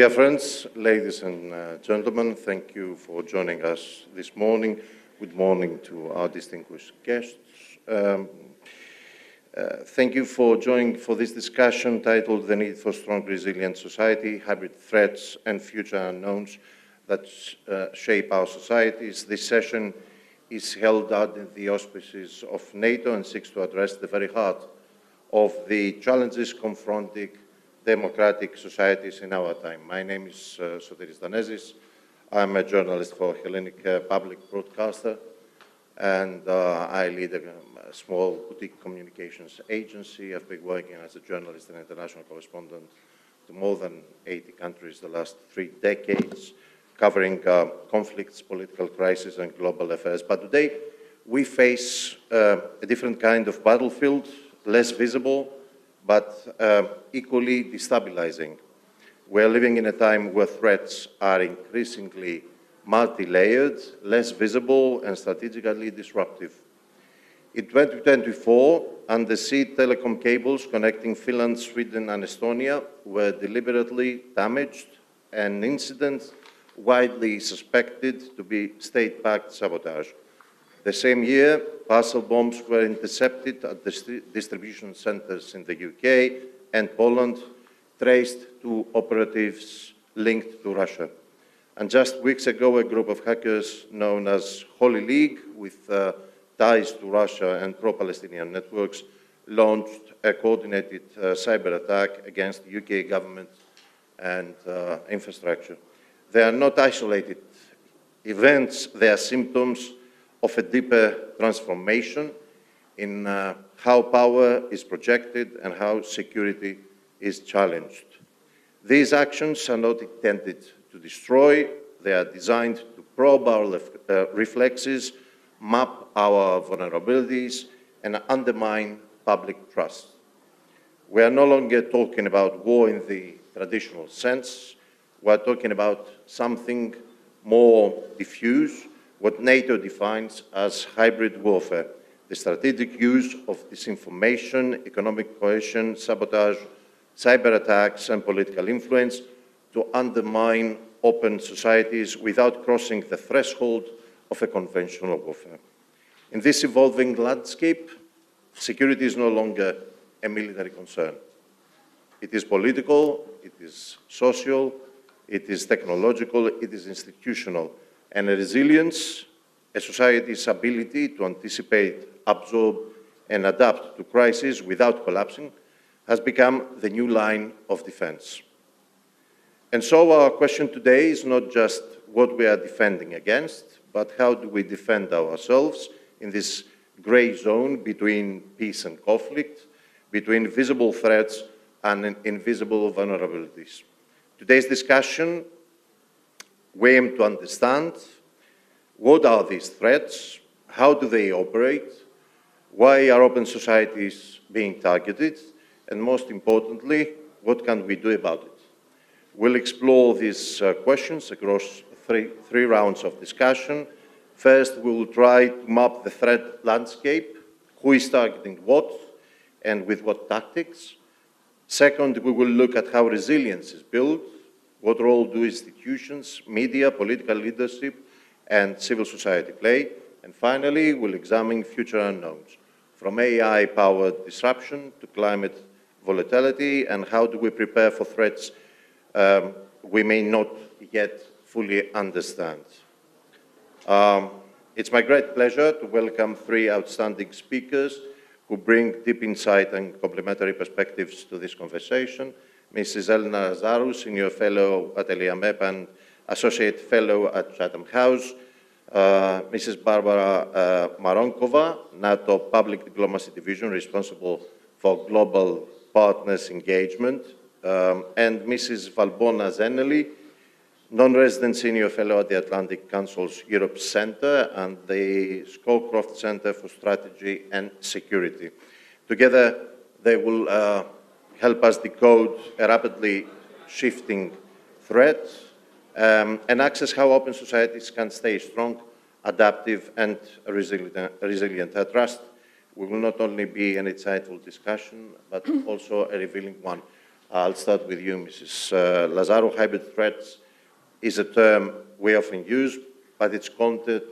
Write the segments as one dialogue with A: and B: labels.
A: Dear friends, ladies and gentlemen, thank you for joining us this morning. Good morning to our distinguished guests. Thank you for joining for this discussion titled The Need for Strong, Resilient Society, Hybrid Threats and Future Unknowns that Shape Our Societies. This session is held under the auspices of NATO and seeks to address the very heart of the challenges confronting democratic societies in our time. My name is Sotiris Danezis. I'm a journalist for Hellenic Public Broadcaster, and I lead a small boutique communications agency. I've been working as a journalist and international correspondent to more than 80 countries the last 3 decades, covering conflicts, political crises, and global affairs. But today, we face a different kind of battlefield, less visible, but equally destabilizing. We're living in a time where threats are increasingly multi-layered, less visible, and strategically disruptive. In 2024, undersea telecom cables connecting Finland, Sweden, and Estonia were deliberately damaged, an incident widely suspected to be state-backed sabotage. The same year, parcel bombs were intercepted at distribution centres in the UK and Poland, traced to operatives linked to Russia. And just weeks ago, a group of hackers known as Holy League, with ties to Russia and pro-Palestinian networks, launched a coordinated cyber attack against the UK government and infrastructure. They are not isolated events, they are symptoms of a deeper transformation in how power is projected and how security is challenged. These actions are not intended to destroy, they are designed to probe our reflexes, map our vulnerabilities, and undermine public trust. We are no longer talking about war in the traditional sense, we are talking about something more diffuse, what NATO defines as hybrid warfare, the strategic use of disinformation, economic coercion, sabotage, cyber attacks, and political influence to undermine open societies without crossing the threshold of a conventional warfare. In this evolving landscape, security is no longer a military concern. It is political, it is social, it is technological, it is institutional. And resilience, a society's ability to anticipate, absorb, and adapt to crises without collapsing, has become the new line of defense. And so our question today is not just what we are defending against, but how do we defend ourselves in this gray zone between peace and conflict, between visible threats and invisible vulnerabilities. Today's discussion, we aim to understand what are these threats, how do they operate, why are open societies being targeted, and most importantly, what can we do about it? We'll explore these questions across three rounds of discussion. First, we will try to map the threat landscape, who is targeting what, and with what tactics. Second, we will look at how resilience is built, what role do institutions, media, political leadership, and civil society play. And finally, we'll examine future unknowns, from AI-powered disruption to climate volatility, and how do we prepare for threats we may not yet fully understand. It's my great pleasure to welcome 3 outstanding speakers who bring deep insight and complementary perspectives to this conversation. Mrs. Elena Lazarou, Senior Fellow at Eliamep and Associate Fellow at Chatham House. Mrs. Barbora Maronkova, NATO Public Diplomacy Division, responsible for global partners engagement. And Mrs. Valbona Zeneli, Nonresident Senior Fellow at the Atlantic Council's Europe Center and the Scowcroft Center for Strategy and Security. Together, they will help us decode a rapidly shifting threat and access how open societies can stay strong, adaptive, and resilient. I trust we will not only be an insightful discussion, but also a revealing one. I'll start with you, Mrs. Lazarou. Hybrid threats is a term we often use, but its content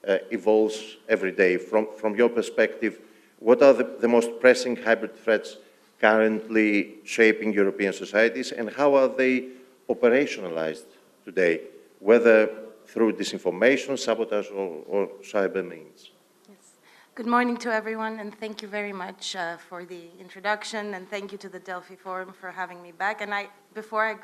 A: evolves every day. From your perspective, what are the most pressing hybrid threats currently shaping European societies, and how are they operationalized today, whether through disinformation, sabotage, or cyber means?
B: Good morning to everyone, and thank you very much for the introduction, and thank you to the Delphi Forum for having me back. And before I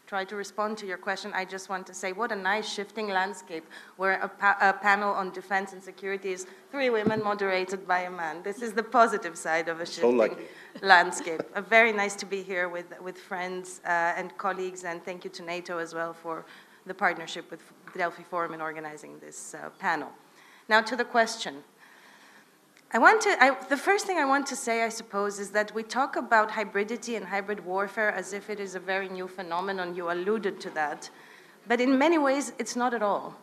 B: try to respond to your question, I just want to say what a nice shifting landscape, where a panel on defense and security is 3 women moderated by a man. This is the positive side of a shifting landscape. Very nice to be here with friends and colleagues, and thank you to NATO as well for the partnership with the Delphi Forum in organizing this panel. Now to the question. The first thing I want to say, I suppose, is that we talk about hybridity and hybrid warfare as if it is a very new phenomenon. You alluded to that. But in many ways, it's not at all.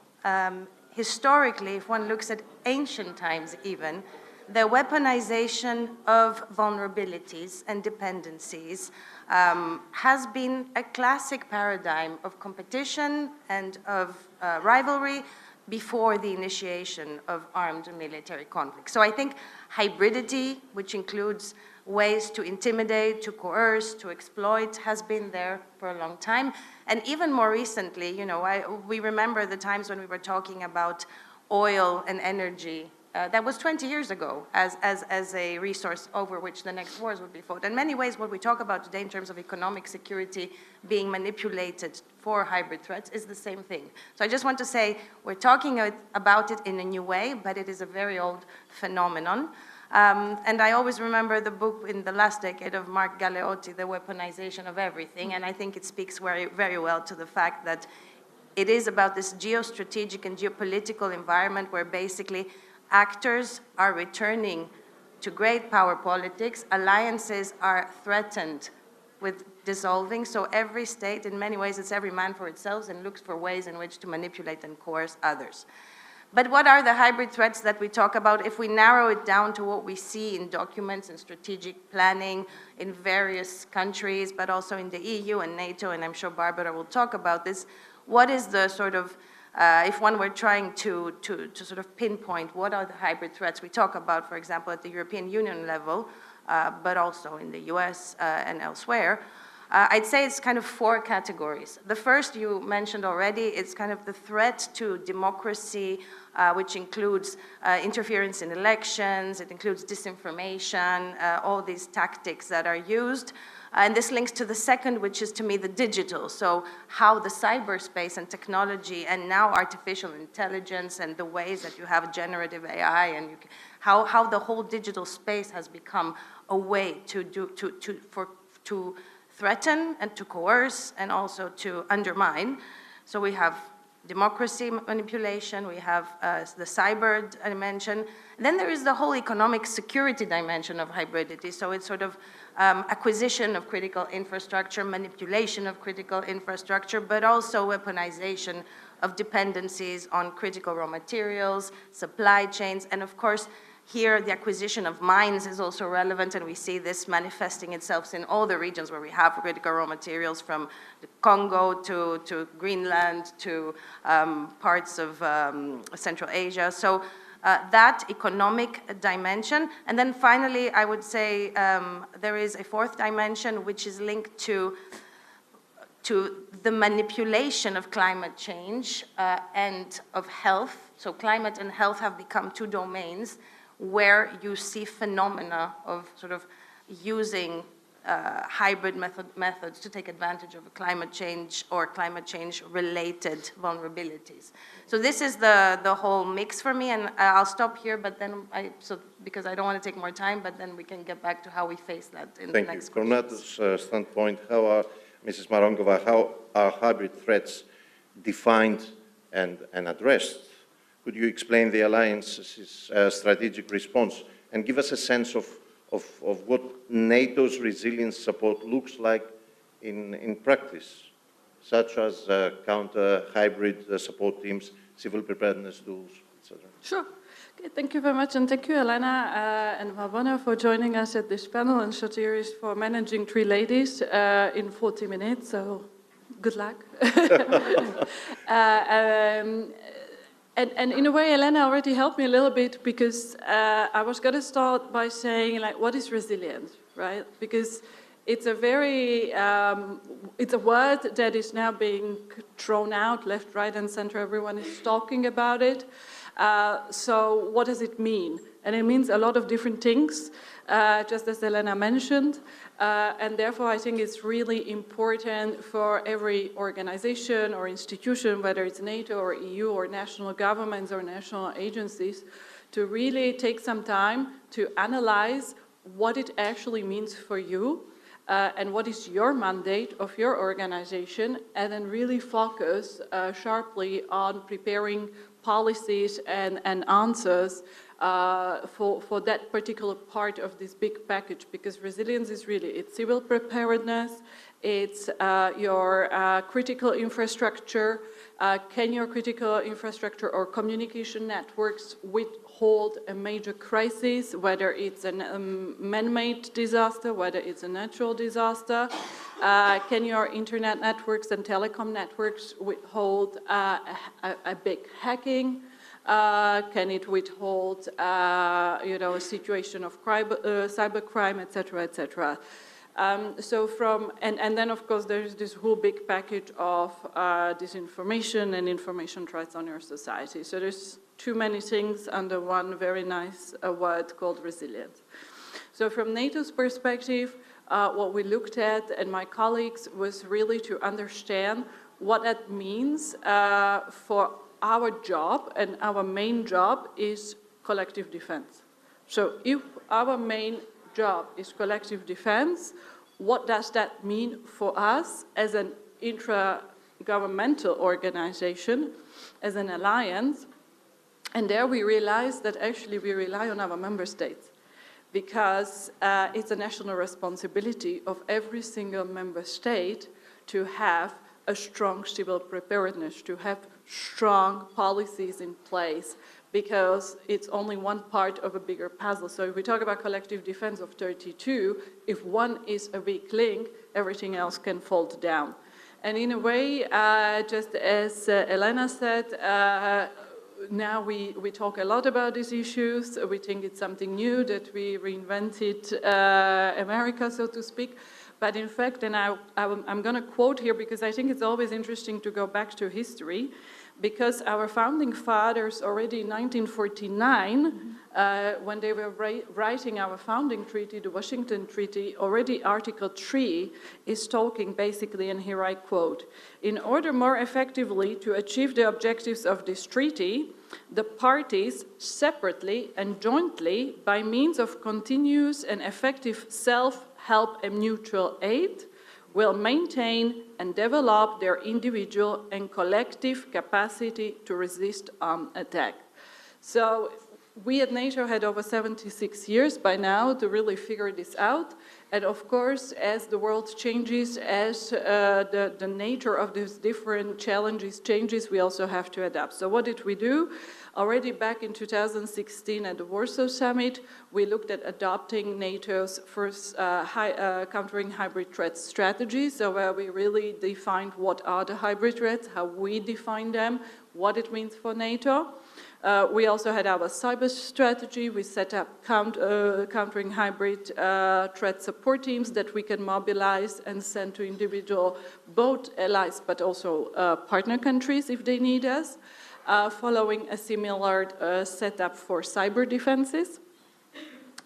B: Historically, if one looks at ancient times even, the weaponization of vulnerabilities and dependencies has been a classic paradigm of competition and of rivalry before the initiation of armed military conflict. So I think hybridity, which includes ways to intimidate, to coerce, to exploit, has been there for a long time. And even more recently, you know, we remember the times when we were talking about oil and energy. That was 20 years ago as a resource over which the next wars would be fought. In many ways, what we talk about today in terms of economic security being manipulated for hybrid threats is the same thing. So I just want to say we're talking about it in a new way, but it is a very old phenomenon. And I always remember the book in the last decade of Mark Galeotti, The Weaponization of Everything, and I think it speaks very, very well to the fact that it is about this geostrategic and geopolitical environment where basically actors are returning to great power politics, alliances are threatened with dissolving, so every state, in many ways, it's every man for itself and looks for ways in which to manipulate and coerce others. But what are the hybrid threats that we talk about? If we narrow it down to what we see in documents and strategic planning in various countries, but also in the EU and NATO, and I'm sure Barbora will talk about this, what is the sort of if one were trying to sort of pinpoint what are the hybrid threats we talk about, for example, at the European Union level, but also in the US and elsewhere, I'd say it's kind of 4 categories. The first you mentioned already, it's kind of the threat to democracy, which includes interference in elections, it includes disinformation, all these tactics that are used. And this links to the second, which is to me the digital. So how the cyberspace and technology and now artificial intelligence and the ways that you have generative AI and how the whole digital space has become a way to threaten and to coerce and also to undermine. So we have democracy manipulation, we have the cyber dimension. And then there is the whole economic security dimension of hybridity. So it's sort of acquisition of critical infrastructure, manipulation of critical infrastructure, but also weaponization of dependencies on critical raw materials, supply chains, and of course, here, the acquisition of mines is also relevant, and we see this manifesting itself in all the regions where we have critical raw materials, from the Congo to Greenland to parts of Central Asia. So that economic dimension. And then finally, I would say there is a 4th dimension, which is linked to the manipulation of climate change and of health. So climate and health have become 2 domains where you see phenomena of sort of using hybrid methods to take advantage of climate change or climate change related vulnerabilities. So this is the whole mix for me, and I'll stop here, but then because I don't want to take more time, but then we can get back to how we face that in the next
A: questions. From NATO's standpoint, Mrs. Maronkova, how are hybrid threats defined and addressed? Could you explain the alliance's strategic response and give us a sense of what NATO's resilience support looks like in practice, such as counter-hybrid support teams, civil preparedness tools? etc.
C: Sure. Okay, thank you very much, and thank you, Elena and Valbona, for joining us at this panel, and Sotiris for managing 3 ladies in 40 minutes, so good luck. And in a way, Elena already helped me a little bit, because I was going to start by saying, like, what is resilience, right? Because it's a very, it's a word that is now being thrown out left, right, and center. Everyone is talking about it. So what does it mean? And it means a lot of different things, just as Elena mentioned. And therefore, I think it's really important for every organization or institution, whether it's NATO or EU or national governments or national agencies, to really take some time to analyze what it actually means for you, and what is your mandate of your organization, and then really focus sharply on preparing policies and answers for that particular part of this big package, because resilience is really, it's civil preparedness, it's your critical infrastructure. Can your critical infrastructure or communication networks withhold a major crisis, whether it's a man-made disaster, whether it's a natural disaster? Can your internet networks and telecom networks withhold a big hacking? Can it withhold, a situation of cybercrime, etc., etc.? So and then of course there's this whole big package of disinformation and information threats on your society. So there's too many things under one very nice word called resilience. So from NATO's perspective, what we looked at, and my colleagues, was really to understand what that means for our job, and our main job is collective defense. So if our main job is collective defense, what does that mean for us as an intra-governmental organization, as an alliance? And there we realized that actually we rely on our member states, because it's a national responsibility of every single member state to have a strong civil preparedness, to have strong policies in place, because it's only one part of a bigger puzzle. So if we talk about collective defense of 32, if one is a weak link, everything else can fall down. And in a way, just as Elena said, now we talk a lot about these issues. We think it's something new, that we reinvented America, so to speak. But in fact, and I'm going to quote here, because I think it's always interesting to go back to history, because our founding fathers already in 1949, when they were writing our founding treaty, the Washington Treaty, already Article 3 is talking basically, and here I quote, "In order more effectively to achieve the objectives of this treaty, the parties separately and jointly, by means of continuous and effective self-help and mutual aid, will maintain and develop their individual and collective capacity to resist armed attack." So we at NATO had over 76 years by now to really figure this out. And of course, as the world changes, as the nature of these different challenges changes, we also have to adapt. So what did we do? Already back in 2016 at the Warsaw Summit, we looked at adopting NATO's first countering hybrid threats strategy. So where we really defined what are the hybrid threats, how we define them, what it means for NATO. We also had our cyber strategy. We set up countering hybrid threat support teams that we can mobilize and send to individual, both allies but also partner countries if they need us, following a similar setup for cyber defenses.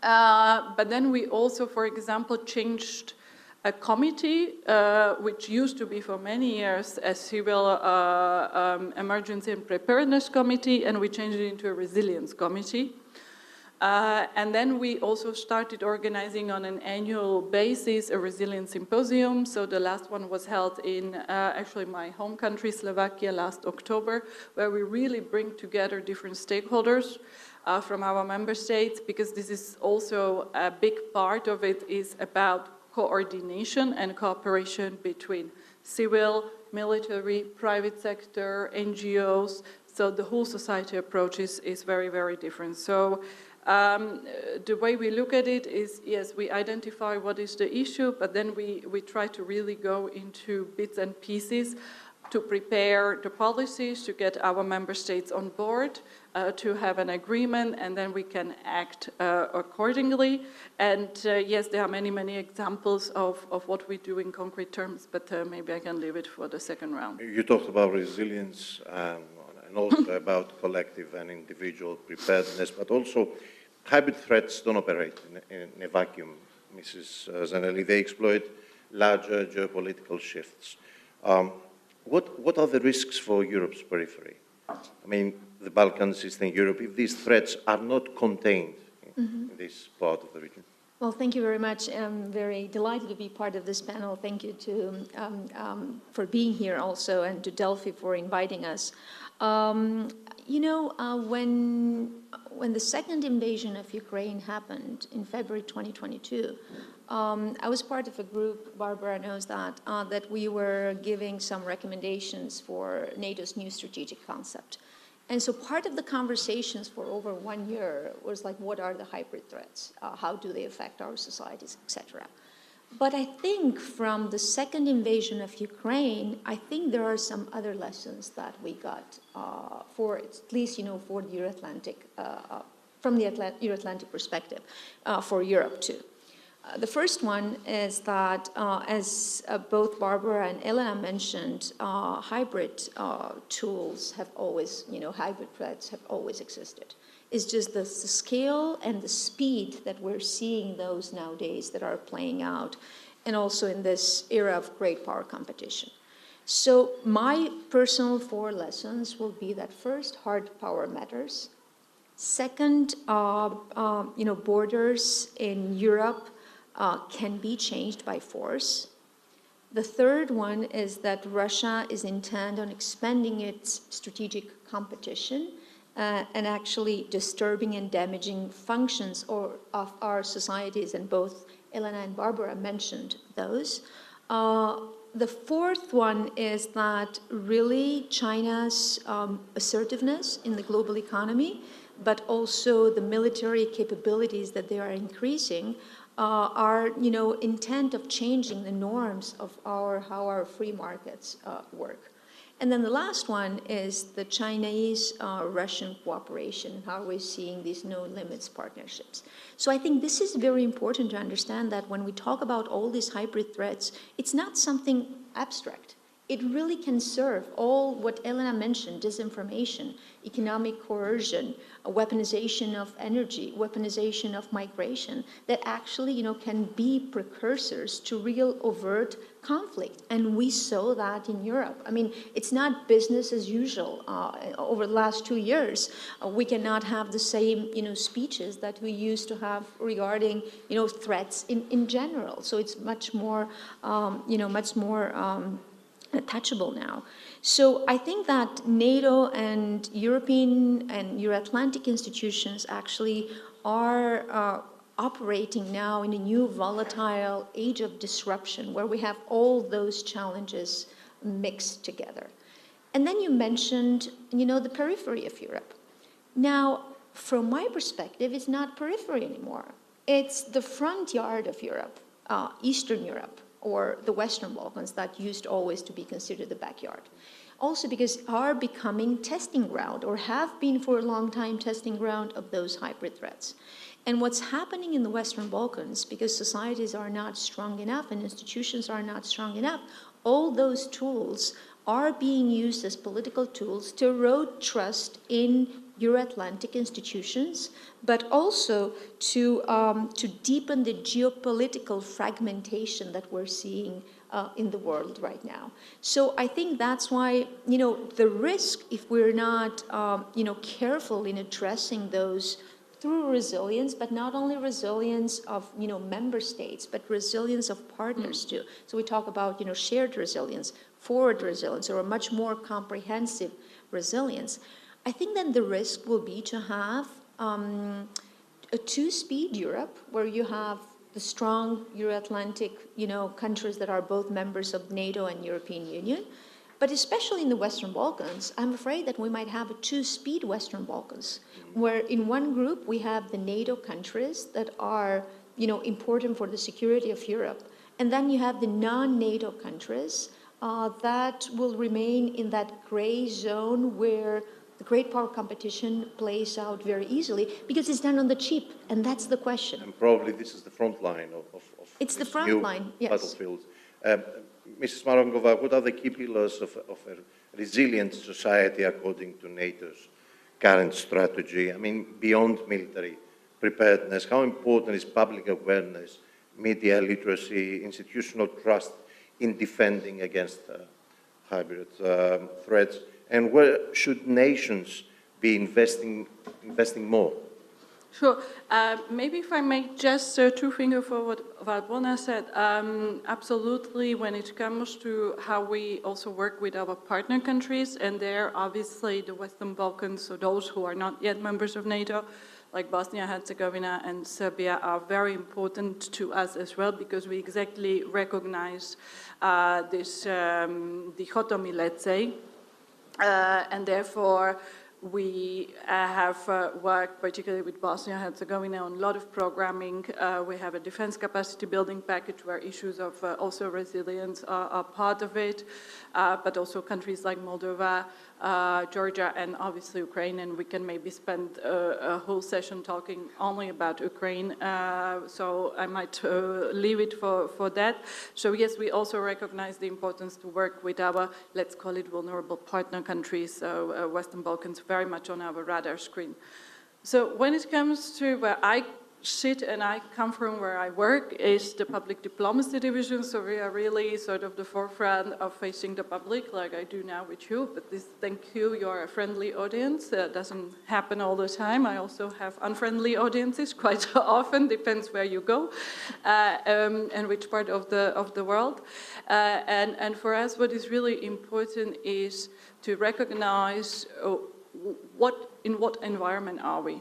C: But then we also, for example, changed a committee, which used to be for many years a civil emergency and preparedness committee, and we changed it into a resilience committee. And then we also started organizing on an annual basis a resilience symposium. So the last one was held in actually my home country, Slovakia, last October, where we really bring together different stakeholders from our member states, because this is also a big part of it is about coordination and cooperation between civil, military, private sector, NGOs. So the whole society approach is very, very different. So the way we look at it is, yes, we identify what is the issue, but then we try to really go into bits and pieces to prepare the policies, to get our member states on board, to have an agreement, and then we can act accordingly. And yes, there are many, many examples of what we do in concrete terms, but maybe I can leave it for the second round.
A: You talked about resilience and also about collective and individual preparedness, but also hybrid threats don't operate in a vacuum, Mrs. Zeneli. They exploit larger geopolitical shifts. What are the risks for Europe's periphery? I mean, the Balkans, Eastern Europe, if these threats are not contained in this part of the region?
D: Well, thank you very much. I'm very delighted to be part of this panel. Thank you for being here also, and to Delphi for inviting us. When the second invasion of Ukraine happened in February 2022, I was part of a group, Barbora knows that, that we were giving some recommendations for NATO's new strategic concept. And so part of the conversations for over 1 year was like, what are the hybrid threats? How do they affect our societies, etc. But I think from the second invasion of Ukraine, I think there are some other lessons that we got for at least, for the Euro-Atlantic, from the Euro-Atlantic perspective, for Europe too. The first one is that, as both Barbora and Elena mentioned, hybrid tools have always, hybrid threats have always existed. It's just the scale and the speed that we're seeing those nowadays that are playing out, and also in this era of great power competition. So my personal 4 lessons will be that first, hard power matters. Second, borders in Europe can be changed by force. The third one is that Russia is intent on expanding its strategic competition and actually disturbing and damaging functions of our societies, and both Elena and Barbora mentioned those. The fourth one is that really China's assertiveness in the global economy, but also the military capabilities that they are increasing, are, intent of changing the norms of how our free markets work. And then the last one is the Chinese-Russian cooperation, how we're seeing these no-limits partnerships. So I think this is very important to understand, that when we talk about all these hybrid threats, it's not something abstract. It really can serve all what Elena mentioned: disinformation, economic coercion, weaponization of energy, weaponization of migration, that actually, can be precursors to real overt conflict. And we saw that in Europe. I mean, it's not business as usual. Over the last 2 years, we cannot have the same, speeches that we used to have regarding, threats in general. So it's much more, touchable now. So I think that NATO and European and Euro-Atlantic institutions actually are operating now in a new volatile age of disruption, where we have all those challenges mixed together. And then you mentioned, the periphery of Europe. Now, from my perspective, it's not periphery anymore. It's the front yard of Europe, Eastern Europe, or the Western Balkans that used always to be considered the backyard. Also because are becoming testing ground, or have been for a long time testing ground of those hybrid threats. And what's happening in the Western Balkans, because societies are not strong enough and institutions are not strong enough, all those tools are being used as political tools to erode trust in Euro-Atlantic institutions, but also to deepen the geopolitical fragmentation that we're seeing in the world right now. So I think that's why, the risk, if we're not, careful in addressing those through resilience, but not only resilience of, member states, but resilience of partners too. So we talk about, shared resilience, forward resilience, or a much more comprehensive resilience. I think that the risk will be to have a two-speed Europe, where you have the strong Euro-Atlantic, countries that are both members of NATO and European Union. But especially in the Western Balkans, I'm afraid that we might have a two-speed Western Balkans, where in one group we have the NATO countries that are, important for the security of Europe. And then you have the non-NATO countries that will remain in that gray zone where the great power competition plays out very easily because it's done on the cheap, and that's the question.
A: And probably this is the front line of
D: it's the
A: this
D: front
A: new
D: line, yes.
A: battlefield. Mrs. Maronkova, what are the key pillars of a resilient society according to NATO's current strategy? I mean, beyond military preparedness, how important is public awareness, media literacy, institutional trust in defending against hybrid threats? And where should nations be investing more?
C: Sure. Maybe if I may just two fingers for what Valbona said. Absolutely, when it comes to how we also work with our partner countries, and there obviously the Western Balkans, so those who are not yet members of NATO, like Bosnia-Herzegovina and Serbia, are very important to us as well because we exactly recognize this dichotomy, let's say. And therefore, we have worked particularly with Bosnia-Herzegovina on a lot of programming. We have a defense capacity building package where issues of also resilience are part of it, but also countries like Moldova, Georgia, and obviously Ukraine, and we can maybe spend a whole session talking only about Ukraine, so I might leave it for that. So yes, we also recognize the importance to work with our, let's call it vulnerable partner countries, so Western Balkans very much on our radar screen. So when it comes to where I sit and I come from, where I work, is the public diplomacy division. So we are really sort of the forefront of facing the public, like I do now with you. But this, thank you, you're a friendly audience. That doesn't happen all the time. I also have unfriendly audiences quite often, depends where you go and which part of the world. And for us, what is really important is to recognize in what environment are we.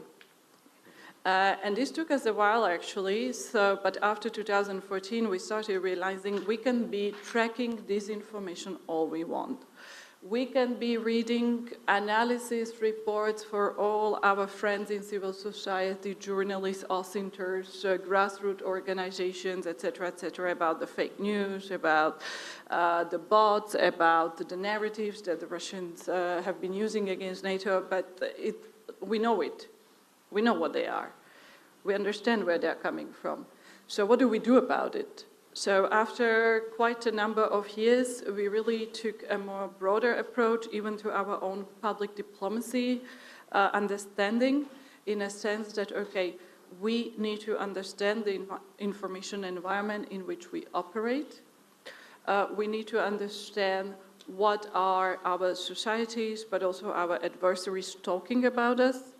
C: And this took us a while, actually, but after 2014, we started realizing we can be tracking disinformation all we want. We can be reading analysis reports for all our friends in civil society, journalists, authors, grassroots organizations, etc., about the fake news, about the bots, about the narratives that the Russians have been using against NATO, but we know it. We know what they are. We understand where they're coming from. So what do we do about it? So after quite a number of years, we really took a more broader approach, even to our own public diplomacy understanding, in a sense that, okay, we need to understand the information environment in which we operate. We need to understand what are our societies, but also our adversaries talking about us.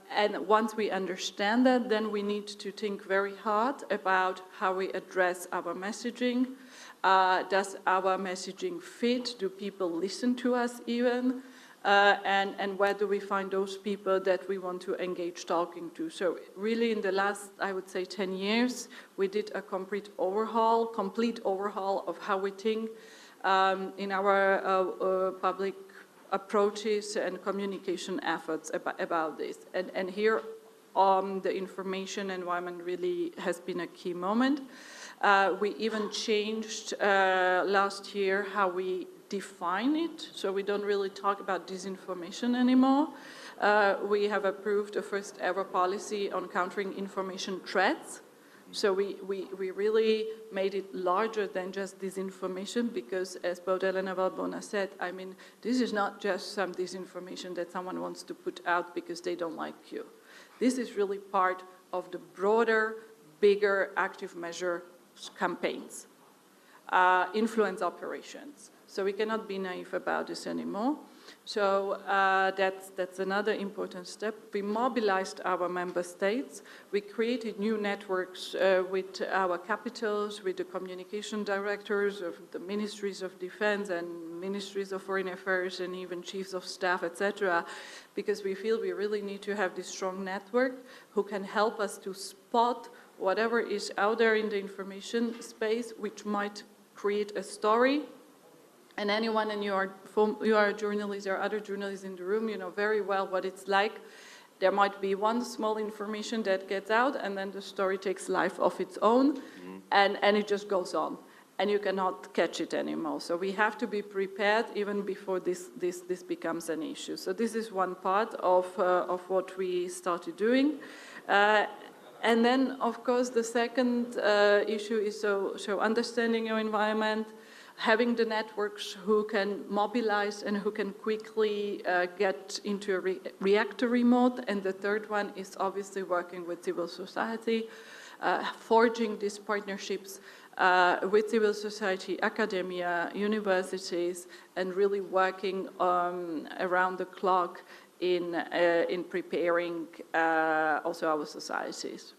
C: And once we understand that, then we need to think very hard about how we address our messaging. Does our messaging fit? Do people listen to us even? And where do we find those people that we want to engage talking to? So really in the last, I would say, 10 years, we did a complete overhaul of how we think in our public approaches and communication efforts about this. And here the information environment really has been a key moment. We even changed last year how we define it, so we don't really talk about disinformation anymore. We have approved the first ever policy on countering information threats. So we really made it larger than just disinformation because, as both Elena and Valbona said, I mean, this is not just some disinformation that someone wants to put out because they don't like you. This is really part of the broader, bigger active measure campaigns, influence operations. So we cannot be naive about this anymore. So that's another important step. We mobilized our member states. We created new networks with our capitals, with the communication directors of the ministries of defense and ministries of foreign affairs and even chiefs of staff, etc., because we feel we really need to have this strong network who can help us to spot whatever is out there in the information space, which might create a story. And anyone, and you are a journalist, there are other journalists in the room, you know very well what it's like. There might be one small information that gets out, and then the story takes life of its own, and it just goes on. And you cannot catch it anymore. So we have to be prepared even before this becomes an issue. So this is one part of what we started doing. And then, of course, the second issue is so understanding your environment, having the networks who can mobilize and who can quickly get into a reactory mode. And the third one is obviously working with civil society, forging these partnerships with civil society, academia, universities, and really working around the clock in preparing also our societies.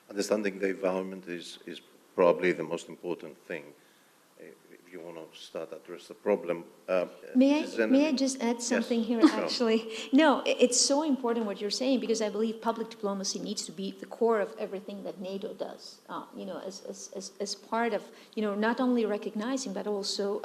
A: Understanding the environment is probably the most important thing. If you want to start to address the problem.
D: May I just add something
A: Yes,
D: here,
A: sure.
D: actually? No, it's so important what you're saying, because I believe public diplomacy needs to be the core of everything that NATO does, as part of, not only recognizing, but also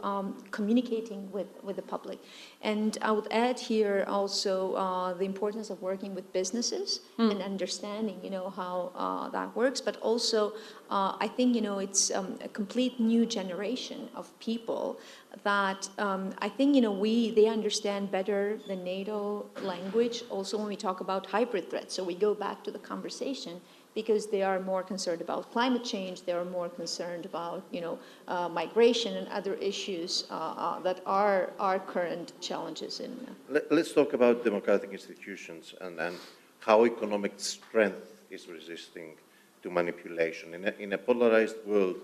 D: communicating with the public. And I would add here also the importance of working with businesses and understanding, how that works, but also I think, it's a complete new generation of people that I think, they understand better the NATO language also when we talk about hybrid threats. So we go back to the conversation because they are more concerned about climate change, they are more concerned about, migration and other issues that are our current challenges.
A: Let's talk about democratic institutions and how economic strength is resisting to manipulation. In a polarized world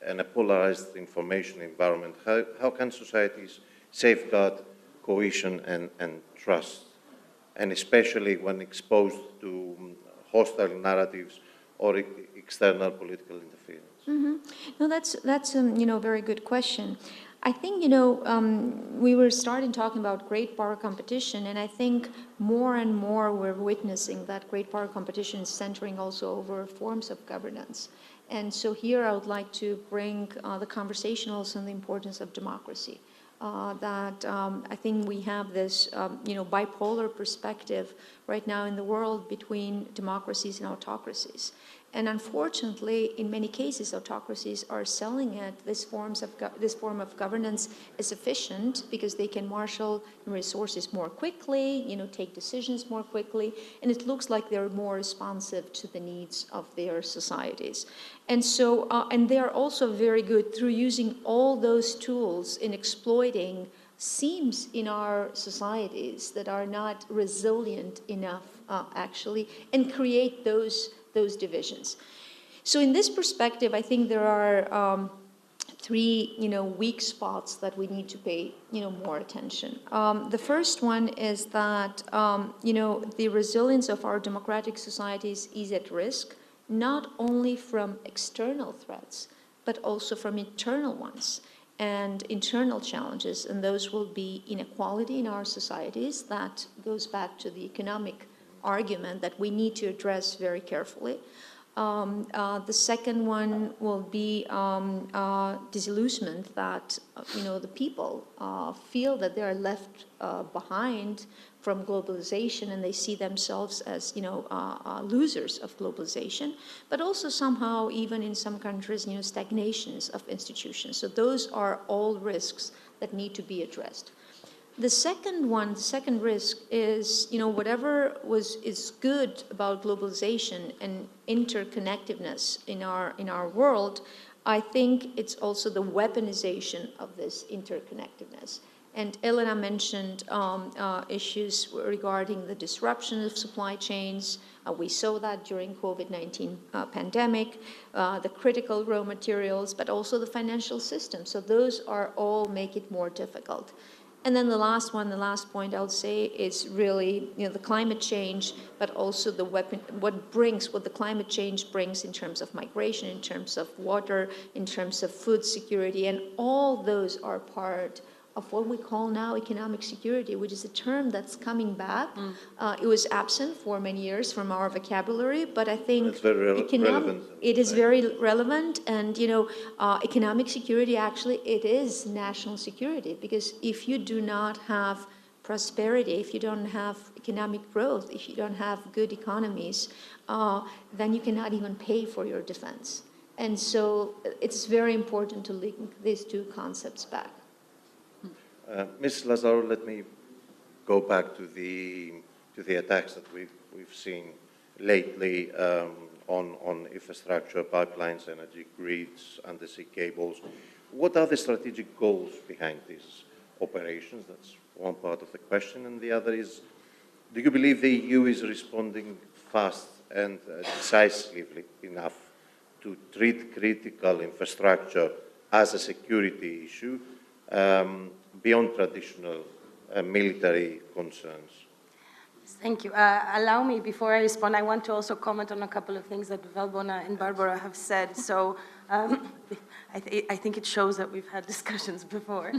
A: and a polarized information environment, how can societies safeguard cohesion and trust, and especially when exposed to hostile narratives or external political interference?
D: Mm-hmm. No, that's a very good question. I think we were starting talking about great power competition, and I think more and more we're witnessing that great power competition is centering also over forms of governance. And so here I would like to bring the conversation also on the importance of democracy. I think we have this bipolar perspective right now in the world between democracies and autocracies. And unfortunately, in many cases, autocracies are selling it this form of governance as efficient because they can marshal resources more quickly, take decisions more quickly, and it looks like they're more responsive to the needs of their societies. And so, and they're also very good through using all those tools in exploiting seams in our societies that are not resilient enough, actually, and create those divisions. So in this perspective, I think there are three, weak spots that we need to pay, more attention. The first one is that, the resilience of our democratic societies is at risk, not only from external threats, but also from internal ones and internal challenges. And those will be inequality in our societies. That goes back to the economic argument that we need to address very carefully. The second one will be disillusionment that the people feel that they are left behind from globalization, and they see themselves as losers of globalization, but also somehow even in some countries stagnations of institutions. So those are all risks that need to be addressed. The second risk is, whatever is good about globalization and interconnectedness in our world, I think it's also the weaponization of this interconnectedness. And Elena mentioned issues regarding the disruption of supply chains. We saw that during COVID-19 pandemic, the critical raw materials, but also the financial system. So those are all make it more difficult. And then the last point I would say is really, the climate change, but also what the climate change brings in terms of migration, in terms of water, in terms of food security, and all those are part of what we call now economic security, which is a term that's coming back. It was absent for many years from our vocabulary, but I think
A: it's very relevant.
D: It is very relevant, and economic security actually it is national security, because if you do not have prosperity, if you don't have economic growth, if you don't have good economies, then you cannot even pay for your defense. And so it's very important to link these two concepts back.
A: Ms. Lazarou, let me go back to the attacks that we've seen lately on infrastructure, pipelines, energy grids, undersea cables. What are the strategic goals behind these operations? That's one part of the question. And the other is, do you believe the EU is responding fast and decisively enough to treat critical infrastructure as a security issue beyond traditional military concerns?
B: Thank you. Allow me, before I respond, I want to also comment on a couple of things that Valbona and Barbora have said. So I think it shows that we've had discussions before.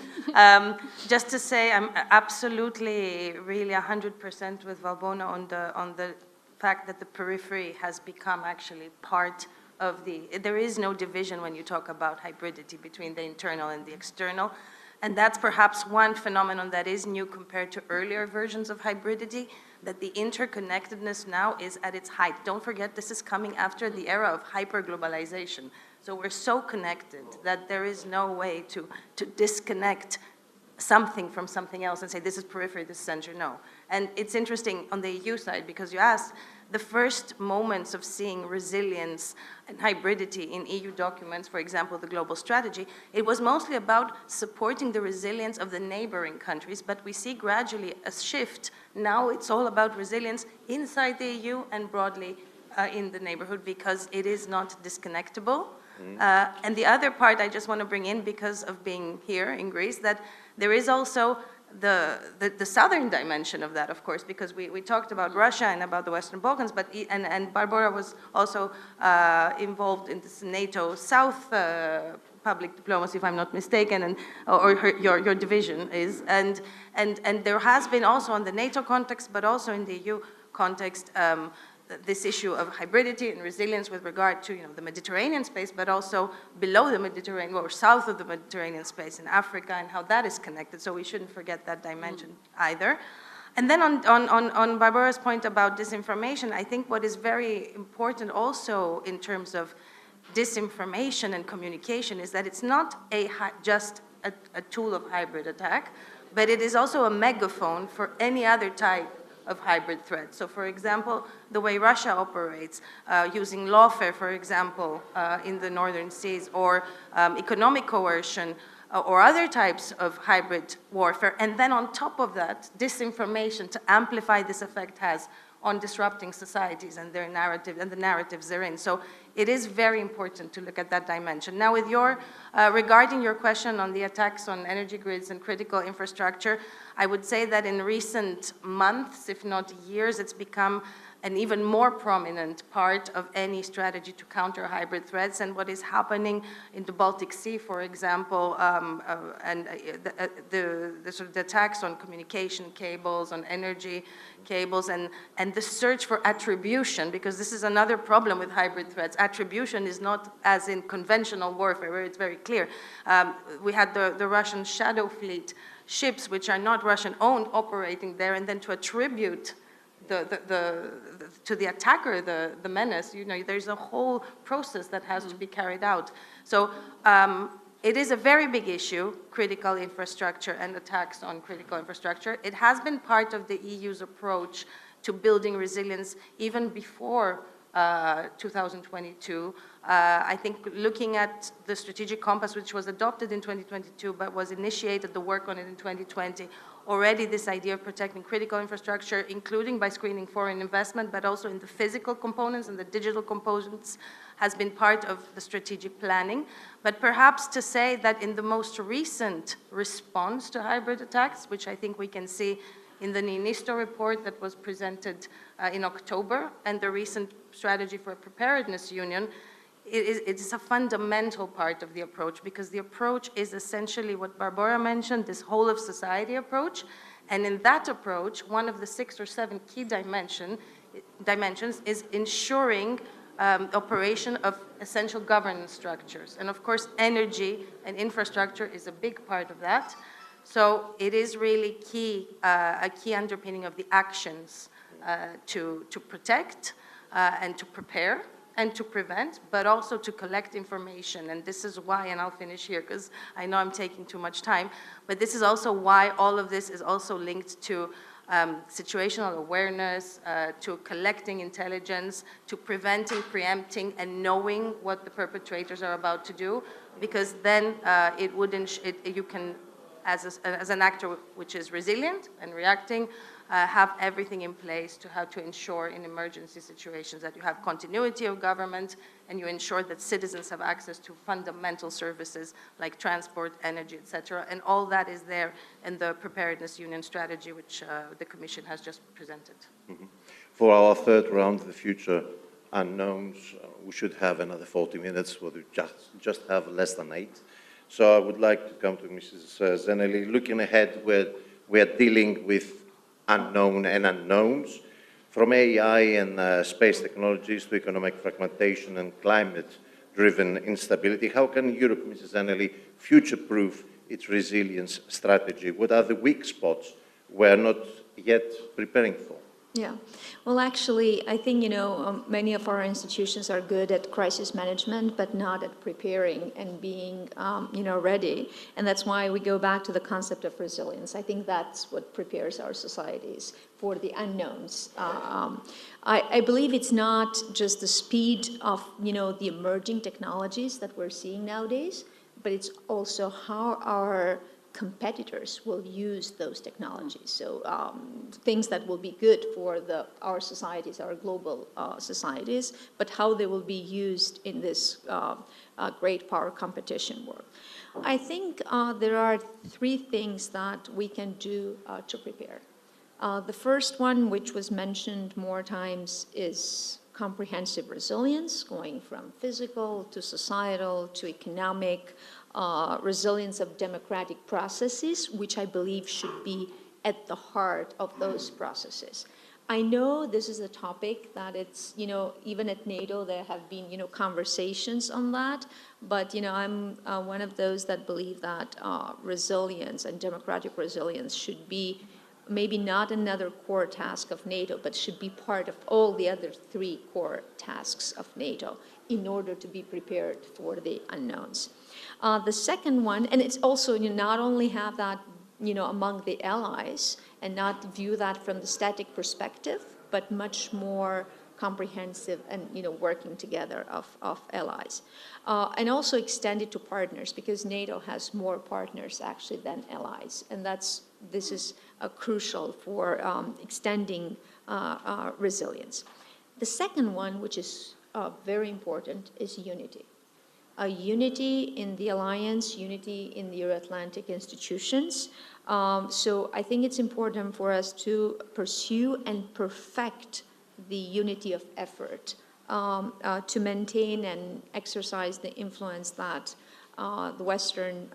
B: Just to say, I'm absolutely, really 100% with Valbona on the fact that the periphery has become actually part of there is no division when you talk about hybridity between the internal and the external. And that's perhaps one phenomenon that is new compared to earlier versions of hybridity, that the interconnectedness now is at its height. Don't forget, this is coming after the era of hyperglobalization. So we're so connected that there is no way to disconnect something from something else and say, this is periphery, this is center. No. And it's interesting on the EU side, because you asked, the first moments of seeing resilience and hybridity in EU documents, for example, the global strategy, it was mostly about supporting the resilience of the neighboring countries, but we see gradually a shift. Now it's all about resilience inside the EU and broadly in the neighborhood, because it is not disconnectable. And the other part I just want to bring in, because of being here in Greece, that there is also the southern dimension of that, of course, because we talked about Russia and about the Western Balkans, but and Barbora was also involved in this NATO South public diplomacy, if I'm not mistaken, and your division is, and there has been also in the NATO context, but also in the EU context, this issue of hybridity and resilience with regard to the Mediterranean space, but also below the Mediterranean or south of the Mediterranean space in Africa, and how that is connected. So we shouldn't forget that dimension either. And then on Barbora's point about disinformation, I think what is very important also in terms of disinformation and communication is that it's not just a tool of hybrid attack, but it is also a megaphone for any other type of hybrid threat. So for example, the way Russia operates, using lawfare, for example, in the northern seas, or economic coercion, or other types of hybrid warfare, and then on top of that, disinformation to amplify this effect has on disrupting societies and their narrative and the narratives they're in. So it is very important to look at that dimension. Now, with regarding your question on the attacks on energy grids and critical infrastructure, I would say that in recent months, if not years, it's become an even more prominent part of any strategy to counter hybrid threats. And what is happening in the Baltic Sea, for example, and the sort of the attacks on communication cables, on energy cables, and the search for attribution, because this is another problem with hybrid threats. Attribution is not as in conventional warfare, where it's very clear. We had the Russian Shadow Fleet ships, which are not Russian-owned, operating there, and then to attribute to the attacker, the menace, there's a whole process that has to be carried out. So it is a very big issue, critical infrastructure and attacks on critical infrastructure. It has been part of the EU's approach to building resilience even before 2022. I think looking at the strategic compass, which was adopted in 2022, but was initiated, the work on it in 2020, already this idea of protecting critical infrastructure, including by screening foreign investment, but also in the physical components and the digital components, has been part of the strategic planning. But perhaps to say that in the most recent response to hybrid attacks, which I think we can see in the Ninisto report that was presented in October, and the recent strategy for a preparedness union, it's a fundamental part of the approach, because the approach is essentially what Barbora mentioned, this whole of society approach. And in that approach, one of the 6 or 7 key dimensions is ensuring operation of essential governance structures. And of course, energy and infrastructure is a big part of that. So it is really key, a key underpinning of the actions to protect and to prepare and to prevent, but also to collect information. And this is why, and I'll finish here because I know I'm taking too much time, but this is also why all of this is also linked to situational awareness, to collecting intelligence, to preventing, preempting, and knowing what the perpetrators are about to do, because then you can, as an actor which is resilient and reacting, have everything in place to how to ensure in emergency situations that you have continuity of government and you ensure that citizens have access to fundamental services like transport, energy, etc. And all that is there in the Preparedness Union strategy, which the Commission has just presented.
A: Mm-hmm. For our third round, the future unknowns, we should have another 40 minutes, but we just have less than 8. So I would like to come to Mrs. Zeneli. Looking ahead, we're dealing with unknown and unknowns, from AI and space technologies to economic fragmentation and climate-driven instability. How can Europe, Mrs. Zeneli, future-proof its resilience strategy? What are the weak spots we're not yet preparing for?
D: Yeah, well, actually, I think, many of our institutions are good at crisis management, but not at preparing and being, ready. And that's why we go back to the concept of resilience. I think that's what prepares our societies for the unknowns. I believe it's not just the speed of, the emerging technologies that we're seeing nowadays, but it's also how our competitors will use those technologies. So things that will be good for our societies, our global societies, but how they will be used in this great power competition world. I think there are 3 things that we can do to prepare. The first one, which was mentioned more times, is comprehensive resilience, going from physical to societal to economic, resilience of democratic processes, which I believe should be at the heart of those processes. I know this is a topic that it's, even at NATO there have been, conversations on that, but, I'm one of those that believe that resilience and democratic resilience should be maybe not another core task of NATO, but should be part of all the other 3 core tasks of NATO in order to be prepared for the unknowns. The second one, and it's also, not only have that, among the allies and not view that from the static perspective, but much more comprehensive and, working together of allies. And also extend it to partners, because NATO has more partners actually than allies. And this is crucial for extending resilience. The second one, which is very important, is unity. Unity in the alliance, unity in the Euro-Atlantic institutions. So I think it's important for us to pursue and perfect the unity of effort to maintain and exercise the influence that the Western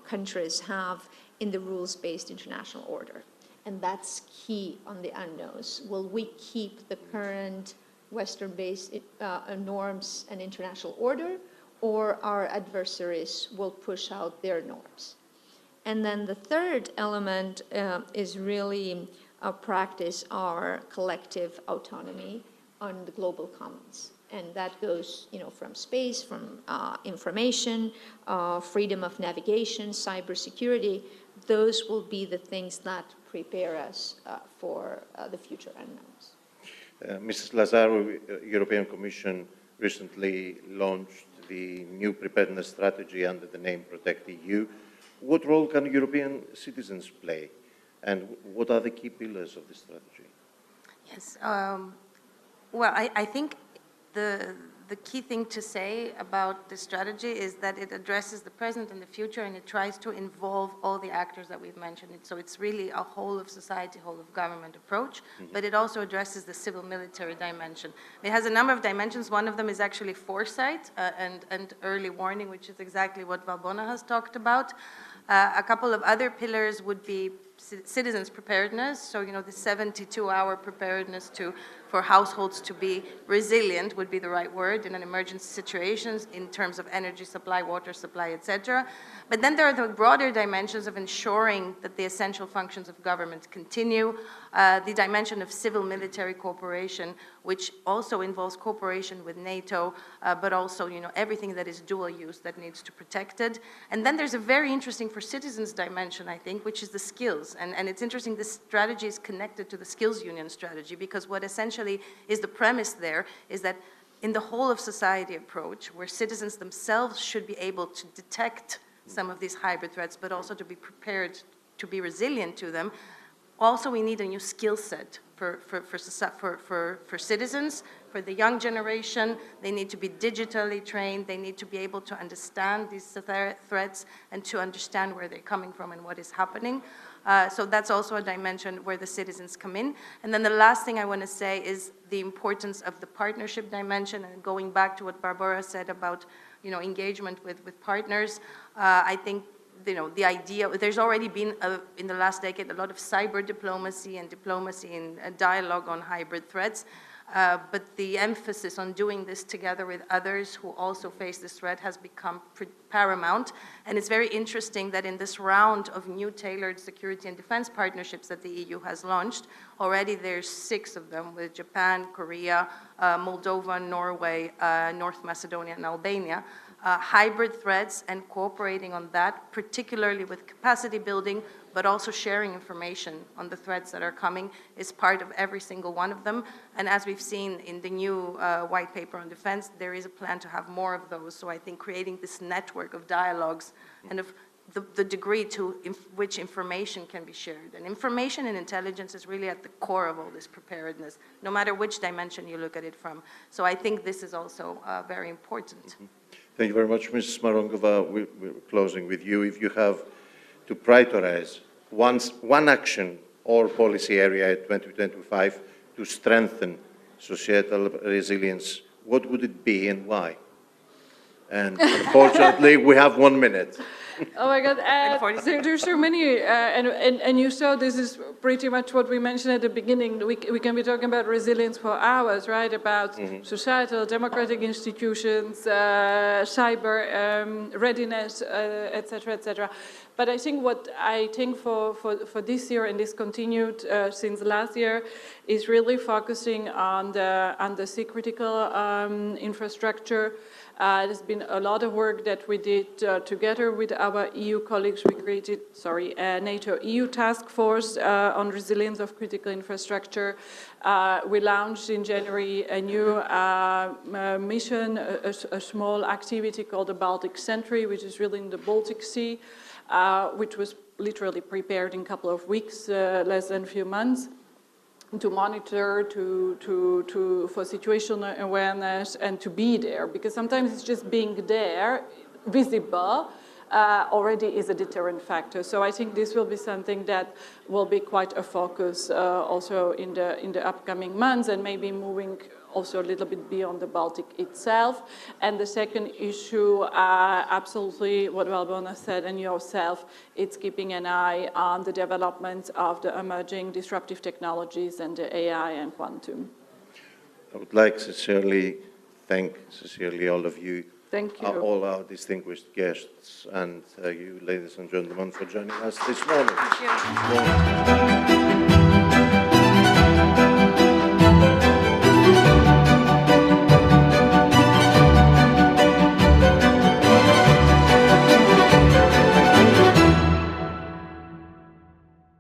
D: countries have in the rules-based international order. And that's key on the unknowns. Will we keep the current Western-based norms and international order, or our adversaries will push out their norms? And then the third element is really practice our collective autonomy on the global commons. And that goes, from space, from information, freedom of navigation, cybersecurity. Those will be the things that prepare us for the future unknowns.
A: Mrs. Lazarou, European Commission recently launched the new preparedness strategy under the name Protect EU. What role can European citizens play, and what are the key pillars of this strategy?
B: Yes, well, I think the the key thing to say about this strategy is that it addresses the present and the future, and it tries to involve all the actors that we've mentioned. So it's really a whole of society, whole of government approach, but it also addresses the civil-military dimension. It has a number of dimensions. One of them is actually foresight and early warning, which is exactly what Valbona has talked about. A couple of other pillars would be citizens' preparedness, so the 72-hour preparedness for households to be resilient would be the right word in an emergency situations in terms of energy supply, water supply, etc. But then there are the broader dimensions of ensuring that the essential functions of government continue, the dimension of civil-military cooperation, which also involves cooperation with NATO, but also everything that is dual use that needs to be protected. And then there's a very interesting for citizens dimension, I think, which is the skills. And it's interesting, this strategy is connected to the skills union strategy, because what essentially is the premise there is that in the whole of society approach, where citizens themselves should be able to detect some of these hybrid threats, but also to be prepared to be resilient to them, also we need a new skill set for citizens, for the young generation. They need to be digitally trained. They need to be able to understand these threats and to understand where they're coming from and what is happening. So that's also a dimension where the citizens come in. And then the last thing I want to say is the importance of the partnership dimension, and going back to what Barbora said about engagement with partners. I think the idea, there's already been in the last decade a lot of cyber diplomacy and diplomacy and dialogue on hybrid threats. But the emphasis on doing this together with others who also face this threat has become paramount. And it's very interesting that in this round of new tailored security and defense partnerships that the EU has launched, already there's 6 of them with Japan, Korea, Moldova, Norway, North Macedonia, and Albania. Hybrid threats and cooperating on that, particularly with capacity building, but also sharing information on the threats that are coming, is part of every single one of them. And as we've seen in the new white paper on defense, there is a plan to have more of those. So I think creating this network of dialogues and of the degree to which information can be shared. And information and intelligence is really at the core of all this preparedness, no matter which dimension you look at it from. So I think this is also very important.
A: Thank you very much, Mrs. Maronkova. We're closing with you. If you have to prioritize one action or policy area at 2025 to strengthen societal resilience, what would it be and why? And unfortunately, we have 1 minute.
C: Oh my God, there's so many, and you saw this is pretty much what we mentioned at the beginning. We can be talking about resilience for hours, right? About societal, democratic institutions, cyber readiness, etc., etc. But I think what for this year, and this continued since last year, is really focusing on the critical infrastructure. There's been a lot of work that we did together with our EU colleagues. We created, NATO EU task force on resilience of critical infrastructure. We launched in January a new mission, a small activity called the Baltic Sentry, which is really in the Baltic Sea, which was literally prepared in a couple of weeks, less than a few months, to monitor, for situational awareness, and to be there, because sometimes it's just being there, visible, already is a deterrent factor. So I think this will be something that will be quite a focus also in the upcoming months, and maybe moving also a little bit beyond the Baltic itself. And the second issue, absolutely what Valbona said and yourself, it's keeping an eye on the development of the emerging disruptive technologies and the AI and quantum.
A: I would like to thank all of you.
C: Thank you.
A: All our distinguished guests, and you, ladies and gentlemen, for joining us this morning.
B: Thank you.